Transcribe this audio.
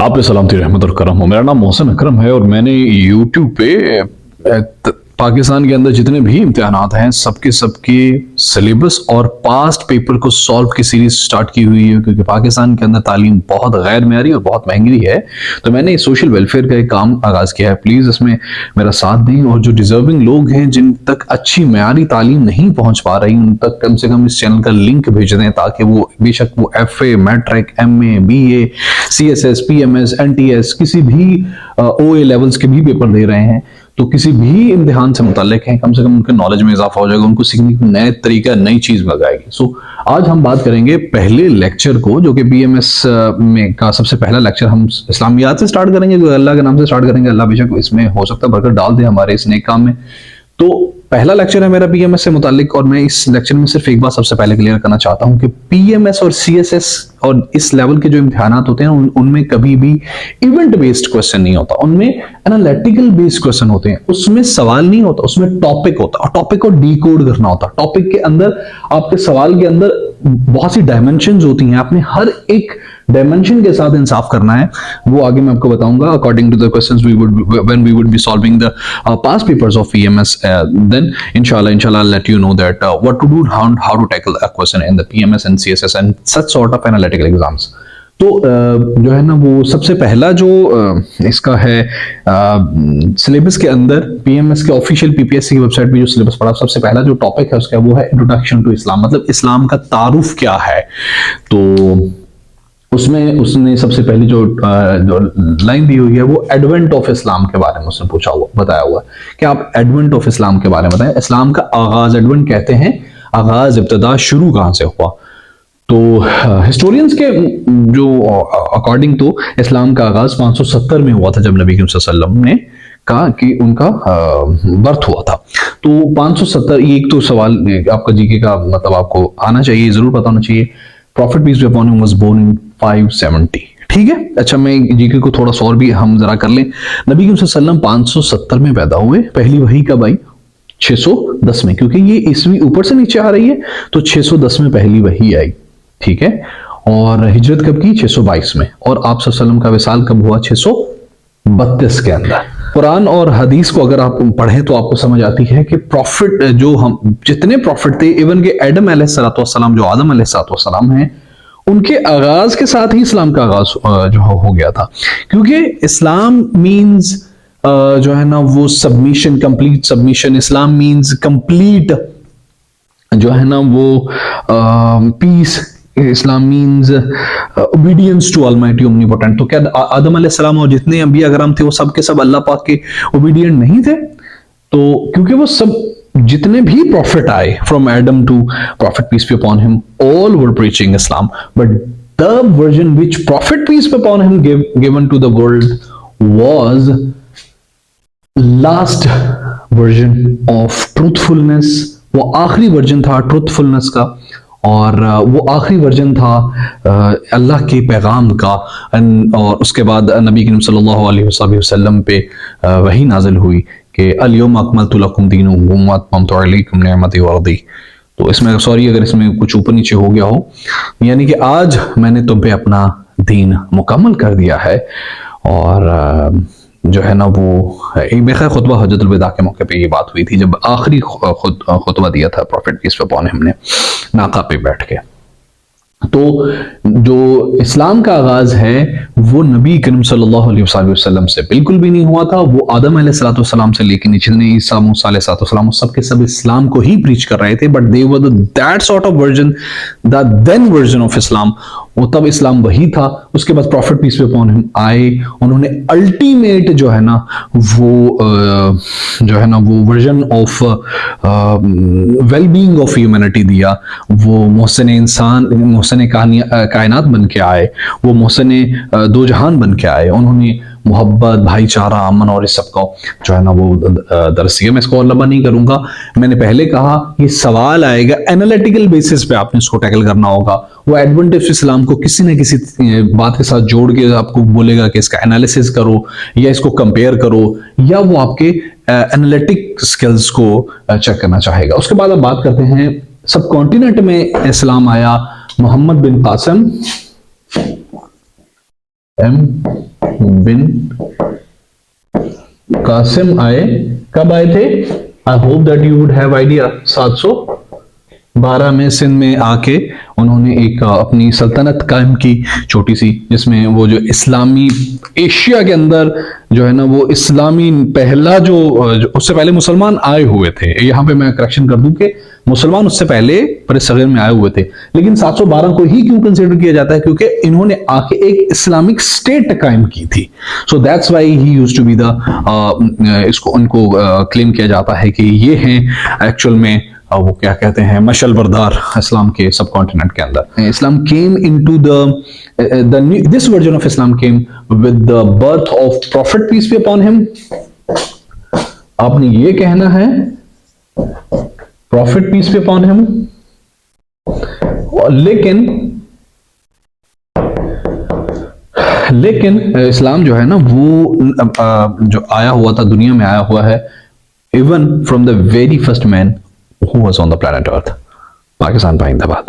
आप पे सलामती रहमत और करम हो। मेरा नाम मोहसिन अकरम है और मैंने यूट्यूब पे पाकिस्तान के अंदर जितने भी इम्तिहानात हैं सबके सबके सिलेबस और पास्ट पेपर को सॉल्व की सीरीज स्टार्ट की हुई है, क्योंकि पाकिस्तान के अंदर तालीम बहुत गैर मेयारी और बहुत महंगी है। तो मैंने सोशल वेलफेयर का एक काम आगाज किया है। प्लीज इसमें मेरा साथ दें और जो डिजर्विंग लोग हैं जिन तक अच्छी मेयारी तालीम नहीं पहुंच पा रही उन तक कम से कम इस चैनल का लिंक भेज दें, ताकि वो बेशक वो FA, matric, MA, BA, CSS, PMS, NTS किसी भी OA लेवल्स के भी पेपर दे रहे हैं, तो किसी भी इम्तिहान से मुताल्लिक हैं, कम से कम उनके नॉलेज में इजाफा हो जाएगा, उनको सीखने की नए तरीका नई चीज मिल जाएगी। सो आज हम बात करेंगे पहले लेक्चर को, जो कि PMS में का सबसे पहला लेक्चर हम इस्लामियात से स्टार्ट करेंगे, जो अल्लाह के नाम से स्टार्ट करेंगे। अल्लाह बेशक इसमें हो सकता है बरकत डाल दे हमारे इस नेक काम में। तो पहला लेक्चर है मेरा PMS से मुताल्लिक, और मैं इस लेक्चर में सिर्फ एक बात सबसे पहले क्लियर करना चाहता हूं कि PMS और CSS और इस लेवल के जो इम्तिहानात होते हैं उनमें कभी भी इवेंट बेस्ड क्वेश्चन नहीं होता, उनमें एनालिटिकल बेस्ड क्वेश्चन होते हैं। उसमें सवाल नहीं होता, उसमें टॉपिक होता है और टॉपिक को डिकोड करना होता है। टॉपिक के अंदर आपके सवाल के अंदर बहुत सी डायमेंशंस होती हैं, आपने हर एक डायमेंशन के साथ इंसाफ करना है। वो आगे मैं आपको बताऊंगा according to the questions when we would be solving the past papers of PMS, then इंशाल्लाह I'll let you know that what to do, how to tackle a question in the PMS and CSS and such sort of analytical exams. तो जो है ना वो सबसे पहला जो इसका है सिलेबस के अंदर PMS के ऑफिशियल PPSC की वेबसाइट पे जो सिलेबस पढ़ा, सबसे पहला जो टॉपिक है उसका वो है इंट्रोडक्शन टू इस्लाम, मतलब इस्लाम का तारुफ क्या है। तो उसमें उसने सबसे पहली जो लाइन दी हुई है वो एडवेंट ऑफ इस्लाम के बारे में उसने बताया हुआ कि आप एडवेंट ऑफ इस्लाम के बारे में बताएं। इस्लाम का आगाज एडवेंट कहते हैं, आगाज इब्तिदा शुरू कहां से हुआ। तो हिस्टोरियंस के जो अकॉर्डिंग तो इस्लाम का आगाज 570 में हुआ था, जब नबी सल्लल्लाहु अलैहि वसल्लम ने कहा कि उनका बर्थ हुआ था। तो 570, एक तो सवाल आपका जीके का मतलब आपको आना चाहिए, जरूर पता होना चाहिए। Prophet peace be upon him was born in 570, ठीक है। अच्छा, मैं जीके को थोड़ा सा और भी हम जरा कर लें। नबी सल्लल्लाहु अलैहि वसल्लम 570 में पैदा हुए। पहली वही कब आई? 610 में, क्योंकि ये ईस्वी ऊपर से नीचे आ रही है तो 610 में पहली वही आई, ठीक है। और हिजरत कब की? 622 में। और आप वसल्लम का विसाल कब हुआ? 632 के अंदर। कुरान और हदीस को अगर आप पढ़ें तो आपको समझ आती है कि प्रॉफिट जो हम जितने प्रॉफिट थे, इवन के एडम अलैहिस्सलाम जो आदम अलैहिस्सलाम हैं, उनके आगाज के साथ ही इस्लाम का आगाज जो हो गया था, क्योंकि इस्लाम मींस जो है ना वो submission, complete submission. Islam means complete जो है ना वो peace. Islam means obedience to almighty omnipotent. तो क्या आदम अलैहिस्सलाम और जितने अंबिया करम थे वो सब के सब अल्लाह पाक के ओबीडियंट नहीं थे? तो क्योंकि वो सब जितने भी प्रॉफिट आए from Adam to prophet peace be upon him, all were preaching Islam, but the version which prophet peace be upon him given to the world was last version of truthfulness. वो आखिरी version था truthfulness का, और वो आखिरी version था अल्लाह के पैगाम का। और उसके बाद नबी करीम सल्लल्लाहु अलैहि वसल्लम पे वही नाजिल हुई कि अल-यौम अकमलतु लकुम दीनकुम व अतममतु अलैकुम निअमती व रदी। तो इसमें सॉरी अगर इसमें कुछ ऊपर नीचे हो गया हो, यानी कि आज मैंने तुम पे अपना दीन मुकम्मल कर दिया है। और जो है ना वो एक बेखैर खुतबा हजरतुल विदा के मौके पे ये बात हुई थी, जब आखिरी खुतबा दिया था प्रॉफिट पीस अपॉन हिम ने नाका पे बैठ के। तो जो इस्लाम का आगाज है वो नबी करीम सल्लल्लाहु अलैहि वसल्लम से बिल्कुल भी नहीं हुआ था। वो आदम अलैहिस्सलाम से लेकर नीचे ने ईसा मूसा अलैहिस्सलाम सब के सब इस्लाम को ही प्रीच कर रहे थे, but they were that sort of version, the then version of Islam. वो तब इस्लाम वही था। उसके बाद prophet peace be upon him आए, उन्होंने अल्टीमेट जो है ना वो version of wellbeing of humanity दिया। वो मोहसिन इंसान, मोहसिन कायनात बन के आए, वो मोहसिन दो जहान बन के आए। उन्होंने मोहब्बत, भाईचारा, अमन और इस सब का जो है ना वो दर्स किया। मैं इसको और लंबा नहीं करूंगा। मैंने पहले कहा ये सवाल आएगा एनालिटिकल बेसिस पे, आपने इसको टैकल करना होगा। वो एडवेंट ऑफ इस्लाम को किसी ना किसी बात के साथ जोड़ के आपको बोलेगा कि इसका एनालिसिस करो या इसको कंपेयर करो, या वो आपके एनालिटिक स्किल्स को चेक करना चाहेगा। उसके बाद अब बात करते हैं सब कॉन्टिनेंट में इस्लाम आया। मोहम्मद बिन कासिम एम बिन कासिम आए। कब आए थे? I hope that you would have idea. 712 में सिंध में आके उन्होंने एक अपनी सल्तनत कायम की छोटी सी, जिसमें वो जो इस्लामी एशिया के अंदर जो है ना, वो इस्लामी पहला जो उससे पहले मुसलमान आए हुए थे। यहाँ पे मैं करेक्शन कर दूं कि मुसलमान उससे पहले बरसगीर में आए हुए थे, लेकिन 712 को ही क्यों कंसीडर किया जाता है? क्योंकि इन्होंने आके एक इस्लामिक स्टेट कायम की थी। So that's why he used to be the, इसको उनको क्लेम किया जाता है कि ये हैं एक्चुअल में वो क्या कहते हैं, मशल बरदार इस्लाम के सब कॉन्टिनेंट के अंदर। Islam came into the this version of Islam came with the birth of prophet peace be upon him. आपने ये कहना है prophet peace be upon him, लेकिन इस्लाम जो है ना, वो जो आया हुआ था, दुनिया में आया हुआ है even from the very first man who was on the planet Earth. Pakistan पाइंदाबाद।